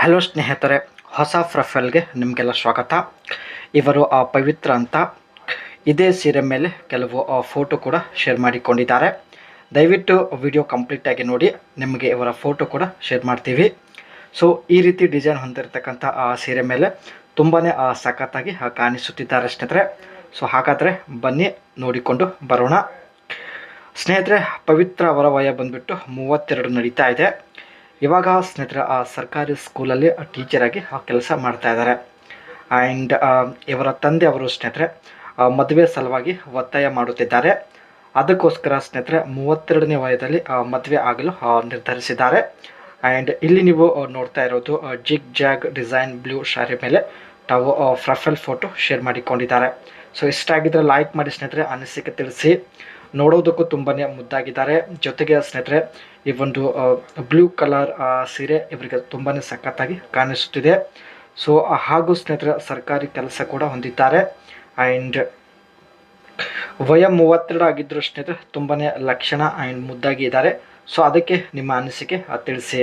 Hello ಸ್ನೇಹಿತರೆ, ಹೊಸ ಪ್ರೊಫೈಲ್ಗೆ ನಿಮಗೆಲ್ಲ ಸ್ವಾಗತ. ಇವರು ಪವಿತ್ರ ಅಂತ ಇದೇ ಸೀರೆ ಮೇಲೆ ಕೆಲವು ಫೋಟೋ ಕೂಡ ಶೇರ್ ಮಾಡಿಕೊಂಡಿದ್ದಾರೆ. ದಯವಿಟ್ಟು ವಿಡಿಯೋ ಕಂಪ್ಲೀಟಾಗಿ ನೋಡಿ, ನಿಮಗೆ ಇವರ ಫೋಟೋ ಕೂಡ ಶೇರ್ ಮಾಡ್ತೀವಿ. ಸೊ ಈ ರೀತಿ ಡಿಸೈನ್ ಹೊಂದಿರತಕ್ಕಂಥ ಸೀರೆ ಮೇಲೆ ತುಂಬಾ ಸಖತ್ತಾಗಿ ಕಾಣಿಸುತ್ತಿದ್ದಾರೆ ಸ್ನೇಹಿತರೆ. ಸೊ ಹಾಗಾದರೆ ಬನ್ನಿ ನೋಡಿಕೊಂಡು ಬರೋಣ. ಸ್ನೇಹಿತರೆ, ಪವಿತ್ರ ಅವರ ವಯ ಬಂದುಬಿಟ್ಟು 32 ನಡೀತಾ ಇದೆ. ಇವಾಗ ಸ್ನೇಹಿತರೆ ಸರ್ಕಾರಿ ಸ್ಕೂಲಲ್ಲಿ ಟೀಚರಾಗಿ ಕೆಲಸ ಮಾಡ್ತಾ ಇದ್ದಾರೆ. ಆ್ಯಂಡ್ ಇವರ ತಂದೆ ಅವರು ಸ್ನೇಹಿತರೆ ಮದುವೆ ಸಲುವಾಗಿ ಒತ್ತಾಯ ಮಾಡುತ್ತಿದ್ದಾರೆ. ಅದಕ್ಕೋಸ್ಕರ ಸ್ನೇಹಿತರೆ 32ನೇ ವಯದಲ್ಲಿ ಮದುವೆ ಆಗಲು ನಿರ್ಧರಿಸಿದ್ದಾರೆ. ಆ್ಯಂಡ್ ಇಲ್ಲಿ ನೀವು ನೋಡ್ತಾ ಇರೋದು ಜಿಗ್ ಜಾಗ್ ಡಿಸೈನ್ ಬ್ಲೂ ಶಾರಿ ಮೇಲೆ ತಾವು ಪ್ರೊಫೈಲ್ ಫೋಟೋ ಶೇರ್ ಮಾಡಿಕೊಂಡಿದ್ದಾರೆ. ಸೊ ಇಷ್ಟ ಆಗಿದ್ರೆ ಲೈಕ್ ಮಾಡಿ ಸ್ನೇಹಿತರೆ, ಅನಿಸಿಕೆ ತಿಳಿಸಿ. ನೋಡೋದಕ್ಕೂ ತುಂಬಾ ಮುದ್ದಾಗಿದ್ದಾರೆ. ಜೊತೆಗೆ ಸ್ನೇಹಿತರೆ ಈ ಒಂದು ಬ್ಲೂ ಕಲರ್ ಸೀರೆ ಇವರಿಗೆ ತುಂಬಾ ಸಖತ್ತಾಗಿ ಕಾಣಿಸುತ್ತಿದೆ. ಸೊ ಹಾಗೂ ಸ್ನೇಹಿತರೆ ಸರ್ಕಾರಿ ಕೆಲಸ ಕೂಡ ಹೊಂದಿದ್ದಾರೆ. ಆ್ಯಂಡ್ ವಯ 32 ಆಗಿದ್ದರೂ ಸ್ನೇಹಿತರೆ ತುಂಬಾ ಲಕ್ಷಣ ಆ್ಯಂಡ್ ಮುದ್ದಾಗಿ ಇದ್ದಾರೆ. ಸೊ ಅದಕ್ಕೆ ನಿಮ್ಮ ಅನಿಸಿಕೆ ತಿಳಿಸಿ.